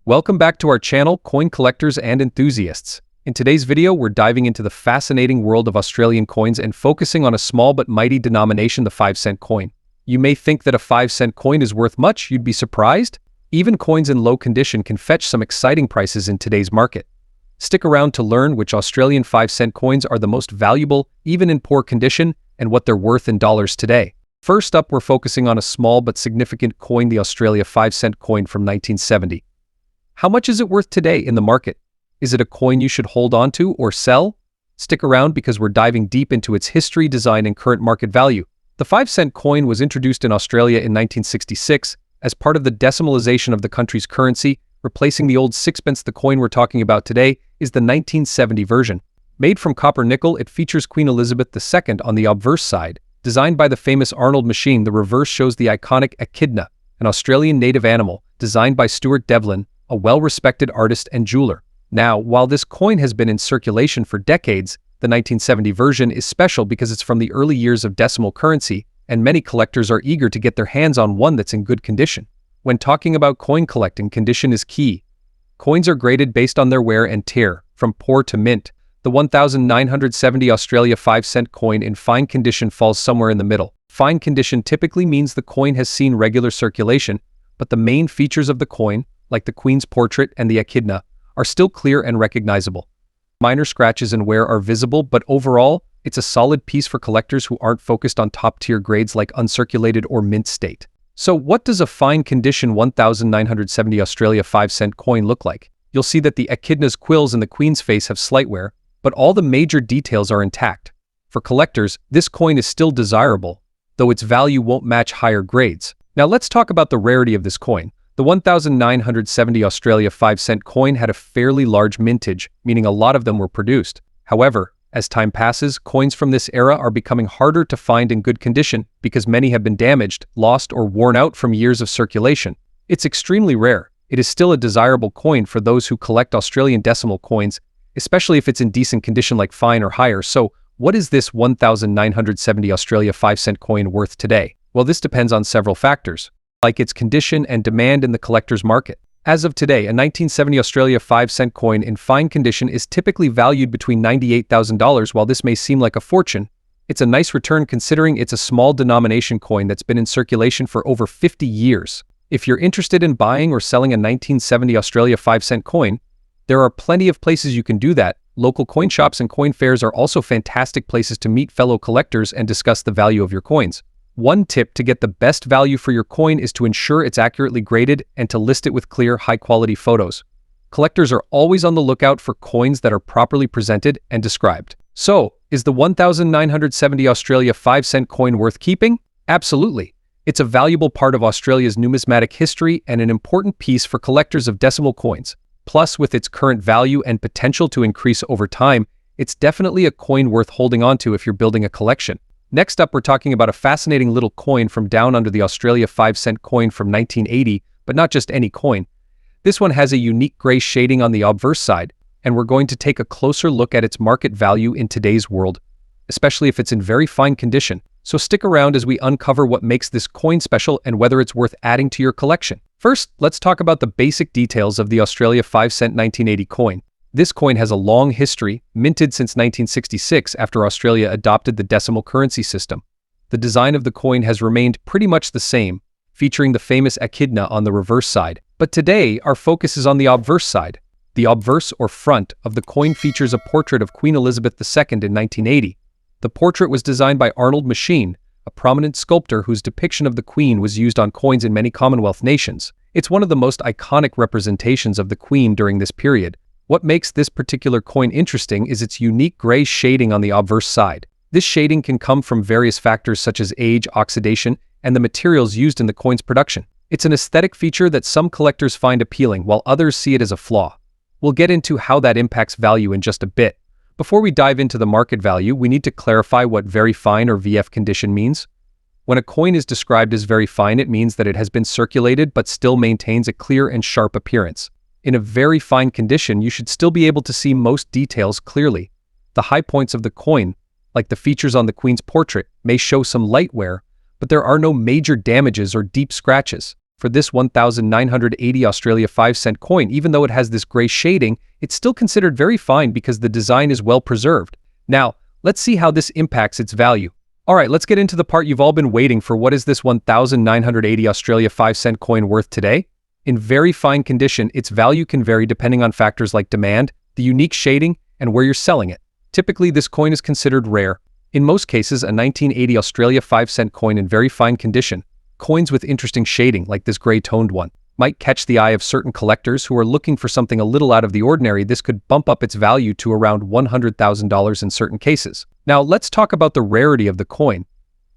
Welcome back to our channel, coin collectors and enthusiasts. In today's video, we're diving into the fascinating world of Australian coins and focusing on a small but mighty denomination, the 5-cent coin. You may think that a 5-cent coin is worth much, you'd be surprised. Even coins in low condition can fetch some exciting prices in today's market. Stick around to learn which Australian 5-cent coins are the most valuable, even in poor condition, and what they're worth in dollars today. First up, we're focusing on a small but significant coin, the Australia 5-cent coin from 1970. How much is it worth today in the market? Is it a coin you should hold on to or sell? Stick around because we're diving deep into its history, design, and current market value. The 5-cent coin was introduced in Australia in 1966 as part of the decimalisation of the country's currency, replacing the old sixpence. The coin we're talking about today is the 1970 version. Made from copper nickel, it features Queen Elizabeth II on the obverse side. Designed by the famous Arnold machine, the reverse shows the iconic echidna, an Australian native animal, designed by Stuart Devlin, a well-respected artist and jeweler. Now, while this coin has been in circulation for decades, the 1970 version is special because it's from the early years of decimal currency, and many collectors are eager to get their hands on one that's in good condition. When talking about coin collecting, condition is key. Coins are graded based on their wear and tear, from poor to mint. The 1970 Australia 5-cent coin in fine condition falls somewhere in the middle. Fine condition typically means the coin has seen regular circulation, but the main features of the coin, like the Queen's portrait and the echidna, are still clear and recognizable. Minor scratches and wear are visible, but overall, it's a solid piece for collectors who aren't focused on top-tier grades like uncirculated or mint state. So what does a fine condition 1970 Australia 5-cent coin look like? You'll see that the echidna's quills and the Queen's face have slight wear, but all the major details are intact. For collectors, this coin is still desirable, though its value won't match higher grades. Now let's talk about the rarity of this coin. The 1970 Australia 5-cent coin had a fairly large mintage, meaning a lot of them were produced. However, as time passes, coins from this era are becoming harder to find in good condition because many have been damaged, lost, or worn out from years of circulation. It's extremely rare. It is still a desirable coin for those who collect Australian decimal coins, especially if it's in decent condition like fine or higher. So, what is this 1970 Australia 5-cent coin worth today? Well, this depends on several factors, like its condition and demand in the collector's market. As of today, a 1970 Australia 5-cent coin in fine condition is typically valued between $98,000. While this may seem like a fortune, it's a nice return considering it's a small denomination coin that's been in circulation for over 50 years. If you're interested in buying or selling a 1970 Australia 5-cent coin, there are plenty of places you can do that. Local coin shops and coin fairs are also fantastic places to meet fellow collectors and discuss the value of your coins. One tip to get the best value for your coin is to ensure it's accurately graded and to list it with clear, high-quality photos. Collectors are always on the lookout for coins that are properly presented and described. So, is the 1970 Australia 5-cent coin worth keeping? Absolutely. It's a valuable part of Australia's numismatic history and an important piece for collectors of decimal coins. Plus, with its current value and potential to increase over time, it's definitely a coin worth holding onto if you're building a collection. Next up, we're talking about a fascinating little coin from down under the Australia 5-cent coin from 1980, but not just any coin. This one has a unique gray shading on the obverse side, and we're going to take a closer look at its market value in today's world, especially if it's in very fine condition. So stick around as we uncover what makes this coin special and whether it's worth adding to your collection. First, let's talk about the basic details of the Australia 5-cent 1980 coin. This coin has a long history, minted since 1966 after Australia adopted the decimal currency system. The design of the coin has remained pretty much the same, featuring the famous echidna on the reverse side. But today, our focus is on the obverse side. The obverse or front of the coin features a portrait of Queen Elizabeth II in 1980. The portrait was designed by Arnold Machine, a prominent sculptor whose depiction of the Queen was used on coins in many Commonwealth nations. It's one of the most iconic representations of the Queen during this period. What makes this particular coin interesting is its unique gray shading on the obverse side. This shading can come from various factors such as age, oxidation, and the materials used in the coin's production. It's an aesthetic feature that some collectors find appealing while others see it as a flaw. We'll get into how that impacts value in just a bit. Before we dive into the market value, we need to clarify what very fine or VF condition means. When a coin is described as very fine, it means that it has been circulated but still maintains a clear and sharp appearance. In a very fine condition, you should still be able to see most details clearly. The high points of the coin, like the features on the Queen's portrait, may show some light wear, but there are no major damages or deep scratches. For this 1980 Australia 5-cent coin, even though it has this gray shading, it's still considered very fine because the design is well preserved. Now, let's see how this impacts its value. Alright, let's get into the part you've all been waiting for. What is this 1980 Australia 5-cent coin worth today? In very fine condition, its value can vary depending on factors like demand, the unique shading, and where you're selling it. Typically, this coin is considered rare. In most cases, a 1980 Australia 5-cent coin in very fine condition, coins with interesting shading, like this gray-toned one, might catch the eye of certain collectors who are looking for something a little out of the ordinary. This could bump up its value to around $100,000 in certain cases. Now, let's talk about the rarity of the coin.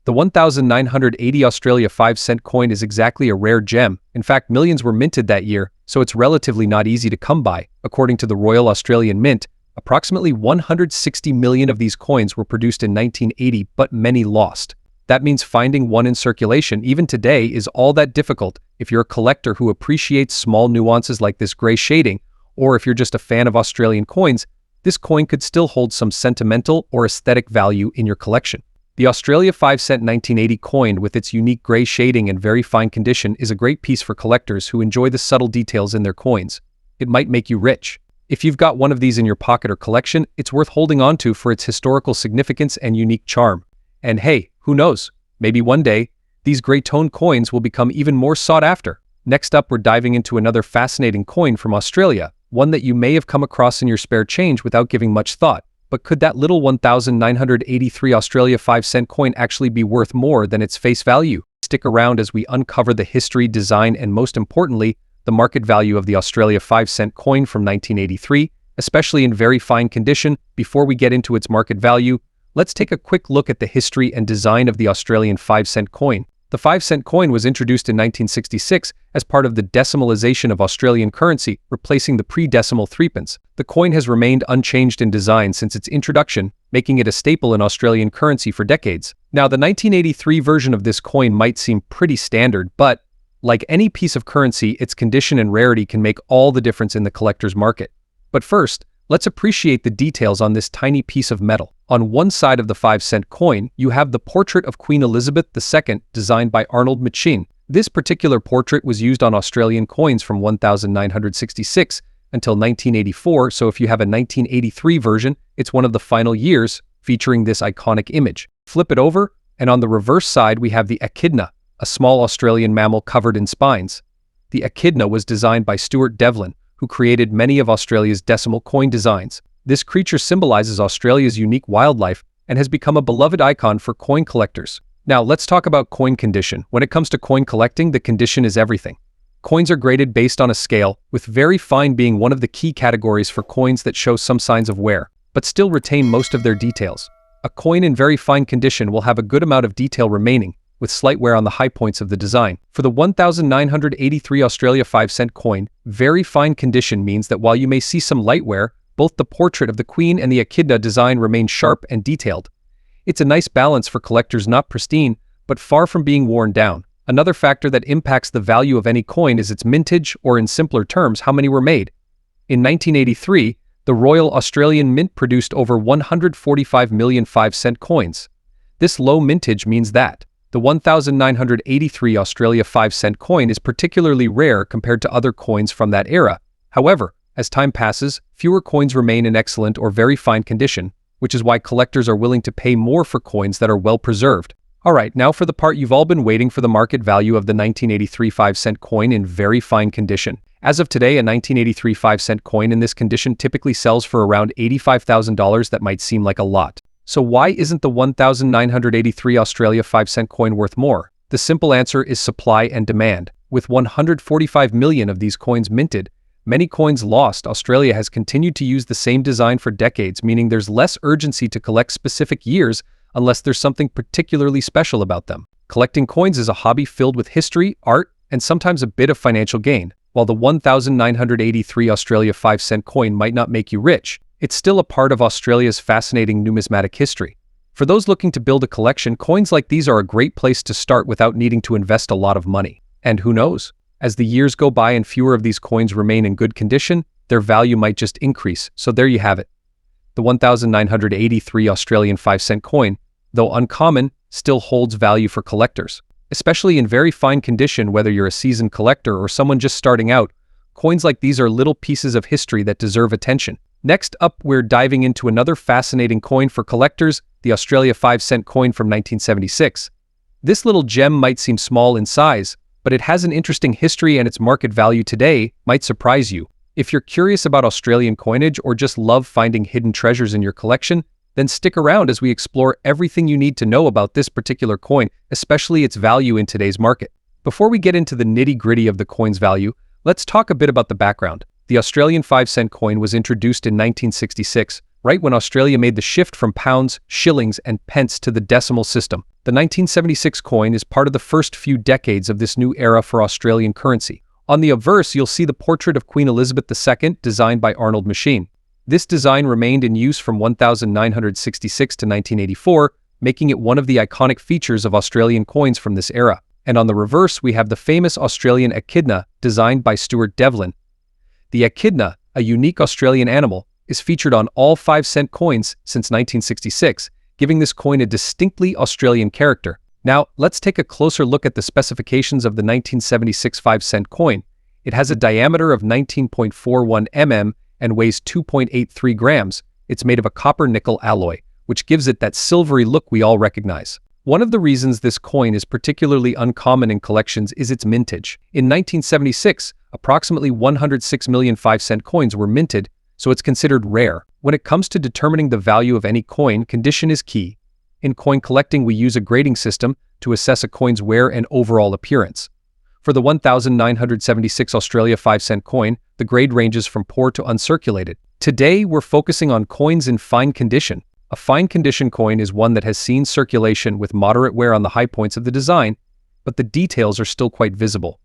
The 1980 Australia 5-cent coin is exactly a rare gem. In fact, millions were minted that year, so it's relatively not easy to come by. According to the Royal Australian Mint, approximately 160 million of these coins were produced in 1980, but many lost. That means finding one in circulation, even today, is all that difficult if you're a collector who appreciates small nuances like this gray shading, or if you're just a fan of Australian coins. This coin could still hold some sentimental or aesthetic value in your collection. The Australia 5-cent 1980 coin, with its unique gray shading and very fine condition, is a great piece for collectors who enjoy the subtle details in their coins. It might make you rich. If you've got one of these in your pocket or collection, it's worth holding on to for its historical significance and unique charm. And hey, who knows? Maybe one day, these gray-toned coins will become even more sought after. Next up, we're diving into another fascinating coin from Australia, one that you may have come across in your spare change without giving much thought. But could that little 1983 Australia 5-cent coin actually be worth more than its face value? Stick around as we uncover the history, design, and most importantly, the market value of the Australia 5-cent coin from 1983, especially in very fine condition. Before we get into its market value, let's take a quick look at the history and design of the Australian 5-cent coin. The 5-cent coin was introduced in 1966 as part of the decimalisation of Australian currency, replacing the pre-decimal threepence. The coin has remained unchanged in design since its introduction, making it a staple in Australian currency for decades. Now, the 1983 version of this coin might seem pretty standard, but like any piece of currency, its condition and rarity can make all the difference in the collector's market. But first, let's appreciate the details on this tiny piece of metal. On one side of the 5-cent coin, you have the portrait of Queen Elizabeth II, designed by Arnold Machin. This particular portrait was used on Australian coins from 1966 until 1984, so if you have a 1983 version, it's one of the final years featuring this iconic image. Flip it over, and on the reverse side we have the echidna, a small Australian mammal covered in spines. The echidna was designed by Stuart Devlin, who created many of Australia's decimal coin designs. This creature symbolizes Australia's unique wildlife and has become a beloved icon for coin collectors. Now, let's talk about coin condition. When it comes to coin collecting, the condition is everything. Coins are graded based on a scale, with very fine being one of the key categories for coins that show some signs of wear, but still retain most of their details. A coin in very fine condition will have a good amount of detail remaining, with slight wear on the high points of the design. For the 1983 Australia 5-cent coin, very fine condition means that while you may see some light wear, both the portrait of the Queen and the echidna design remain sharp and detailed. It's a nice balance for collectors, not pristine, but far from being worn down. Another factor that impacts the value of any coin is its mintage, or in simpler terms, how many were made. In 1983, the Royal Australian Mint produced over 145 million 5-cent coins. This low mintage means that the 1983 Australia 5-cent coin is particularly rare compared to other coins from that era. However, as time passes, fewer coins remain in excellent or very fine condition, which is why collectors are willing to pay more for coins that are well preserved. Alright, now for the part you've all been waiting for, the market value of the 1983 5-cent coin in very fine condition. As of today, a 1983 5-cent coin in this condition typically sells for around $85,000. That might seem like a lot. So why isn't the 1983 Australia 5-cent coin worth more? The simple answer is supply and demand. With 145 million of these coins minted, many coins lost, Australia has continued to use the same design for decades, meaning there's less urgency to collect specific years unless there's something particularly special about them. Collecting coins is a hobby filled with history, art, and sometimes a bit of financial gain. While the 1983 Australia 5-cent coin might not make you rich, it's still a part of Australia's fascinating numismatic history. For those looking to build a collection, coins like these are a great place to start without needing to invest a lot of money. And who knows? As the years go by and fewer of these coins remain in good condition, their value might just increase. So there you have it. The 1983 Australian 5-cent coin, though uncommon, still holds value for collectors. Especially in very fine condition, whether you're a seasoned collector or someone just starting out, coins like these are little pieces of history that deserve attention. Next up, we're diving into another fascinating coin for collectors, the Australia 5-cent coin from 1976. This little gem might seem small in size, but it has an interesting history and its market value today might surprise you. If you're curious about Australian coinage or just love finding hidden treasures in your collection, then stick around as we explore everything you need to know about this particular coin, especially its value in today's market. Before we get into the nitty-gritty of the coin's value, let's talk a bit about the background. The Australian 5-cent coin was introduced in 1966, right when Australia made the shift from pounds, shillings, and pence to the decimal system. The 1976 coin is part of the first few decades of this new era for Australian currency. On the obverse, you'll see the portrait of Queen Elizabeth II designed by Arnold Machin. This design remained in use from 1966 to 1984, making it one of the iconic features of Australian coins from this era. And on the reverse, we have the famous Australian echidna, designed by Stuart Devlin. The echidna, a unique Australian animal, is featured on all 5-cent coins since 1966, giving this coin a distinctly Australian character. Now, let's take a closer look at the specifications of the 1976 5-cent coin. It has a diameter of 19.41 mm and weighs 2.83 grams. It's made of a copper-nickel alloy, which gives it that silvery look we all recognize. One of the reasons this coin is particularly uncommon in collections is its mintage. In 1976, approximately 106 million 5-cent coins were minted, so it's considered rare. When it comes to determining the value of any coin, condition is key. In coin collecting, we use a grading system to assess a coin's wear and overall appearance. For the 1976 Australia 5-cent coin, the grade ranges from poor to uncirculated. Today, we're focusing on coins in fine condition. A fine condition coin is one that has seen circulation with moderate wear on the high points of the design, but the details are still quite visible.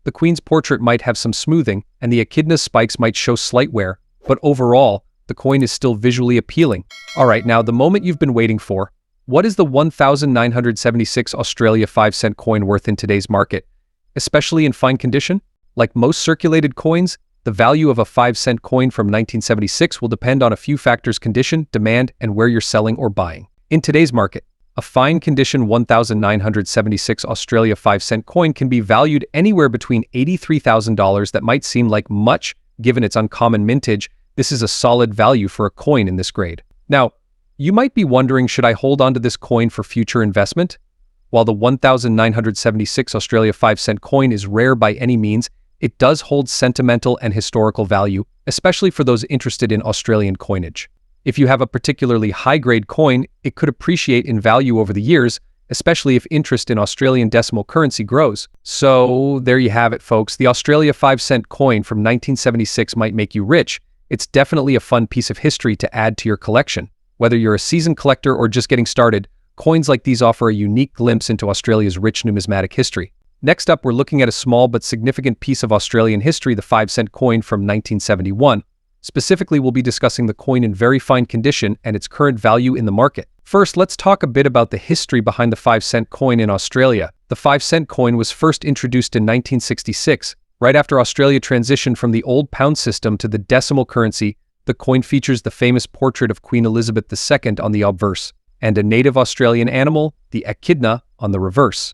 The Queen's portrait might have some smoothing, and the echidna's spikes might show slight wear, but overall, the coin is still visually appealing. Alright, now the moment you've been waiting for. What is the 1976 Australia 5-cent coin worth in today's market? Especially in fine condition? Like most circulated coins, the value of a 5-cent coin from 1976 will depend on a few factors: condition, demand, and where you're selling or buying. In today's market, a fine condition 1976 Australia 5-cent coin can be valued anywhere between $83,000. That might seem like much, given its uncommon mintage. This is a solid value for a coin in this grade. Now, you might be wondering, should I hold on to this coin for future investment? While the 1976 Australia 5-cent coin is rare by any means, it does hold sentimental and historical value, especially for those interested in Australian coinage. If you have a particularly high-grade coin, it could appreciate in value over the years, especially if interest in Australian decimal currency grows. So, there you have it, folks. The Australia 5-cent coin from 1976 might make you rich. It's definitely a fun piece of history to add to your collection. Whether you're a seasoned collector or just getting started, coins like these offer a unique glimpse into Australia's rich numismatic history. Next up, we're looking at a small but significant piece of Australian history, the 5-cent coin from 1971. Specifically, we'll be discussing the coin in very fine condition and its current value in the market. First, let's talk a bit about the history behind the 5-cent coin in Australia. The 5-cent coin was first introduced in 1966, right after Australia transitioned from the old pound system to the decimal currency. The coin features the famous portrait of Queen Elizabeth II on the obverse, and a native Australian animal, the echidna, on the reverse.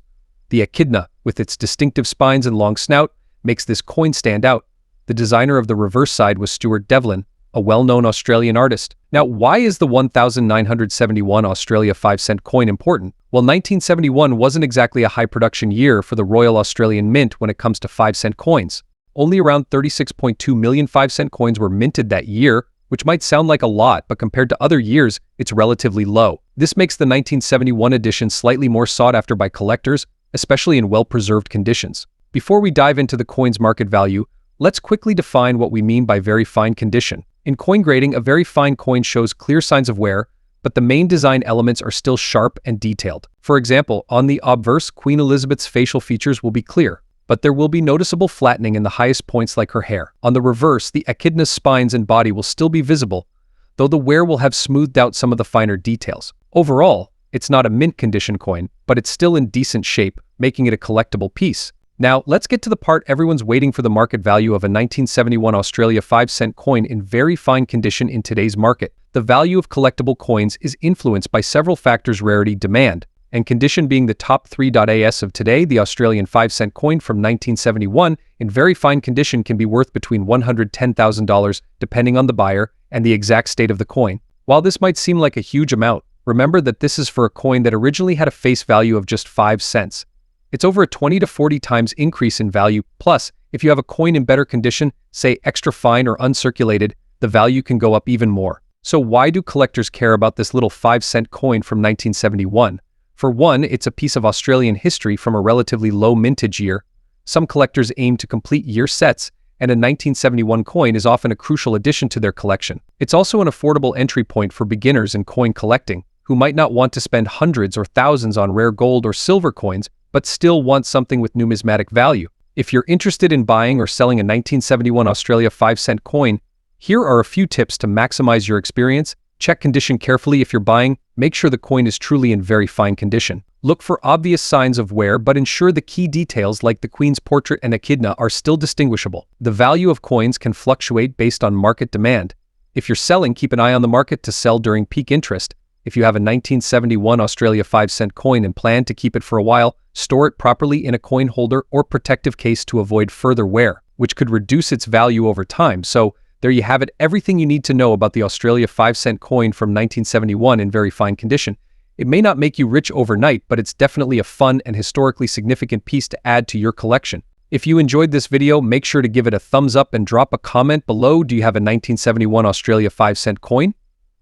The echidna, with its distinctive spines and long snout, makes this coin stand out. The designer of the reverse side was Stuart Devlin, a well-known Australian artist. Now, why is the 1971 Australia 5-cent coin important? Well, 1971 wasn't exactly a high-production year for the Royal Australian Mint when it comes to 5-cent coins. Only around 36.2 million 5-cent coins were minted that year, which might sound like a lot, but compared to other years, it's relatively low. This makes the 1971 edition slightly more sought after by collectors, especially in well-preserved conditions. Before we dive into the coin's market value, let's quickly define what we mean by very fine condition. In coin grading, a very fine coin shows clear signs of wear, but the main design elements are still sharp and detailed. For example, on the obverse, Queen Elizabeth's facial features will be clear, but there will be noticeable flattening in the highest points like her hair. On the reverse, the echidna's spines and body will still be visible, though the wear will have smoothed out some of the finer details. Overall, it's not a mint condition coin, but it's still in decent shape, making it a collectible piece. Now, let's get to the part everyone's waiting for: the market value of a 1971 Australia 5-cent coin in very fine condition in today's market. The value of collectible coins is influenced by several factors: rarity, demand, and condition being the top 3. As of today, the Australian 5-cent coin from 1971 in very fine condition can be worth between $110,000 depending on the buyer and the exact state of the coin. While this might seem like a huge amount, remember that this is for a coin that originally had a face value of just 5 cents. It's over a 20 to 40 times increase in value, plus, if you have a coin in better condition, say extra fine or uncirculated, the value can go up even more. So why do collectors care about this little 5-cent coin from 1971? For one, it's a piece of Australian history from a relatively low mintage year. Some collectors aim to complete year sets, and a 1971 coin is often a crucial addition to their collection. It's also an affordable entry point for beginners in coin collecting, who might not want to spend hundreds or thousands on rare gold or silver coins, but still want something with numismatic value. If you're interested in buying or selling a 1971 Australia 5-cent coin, here are a few tips to maximize your experience. Check condition carefully if you're buying. Make sure the coin is truly in very fine condition. Look for obvious signs of wear, but ensure the key details like the Queen's portrait and echidna are still distinguishable. The value of coins can fluctuate based on market demand. If you're selling, keep an eye on the market to sell during peak interest. If you have a 1971 Australia 5-cent coin and plan to keep it for a while, store it properly in a coin holder or protective case to avoid further wear, which could reduce its value over time. So, there you have it, everything you need to know about the Australia 5-cent coin from 1971 in very fine condition. It may not make you rich overnight, but it's definitely a fun and historically significant piece to add to your collection. If you enjoyed this video, make sure to give it a thumbs up and drop a comment below. Do you have a 1971 Australia 5-cent coin?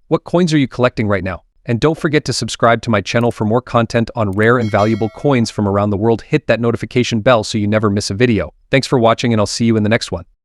What coins are you collecting right now? And don't forget to subscribe to my channel for more content on rare and valuable coins from around the world. Hit that notification bell so you never miss a video. Thanks for watching, and I'll see you in the next one.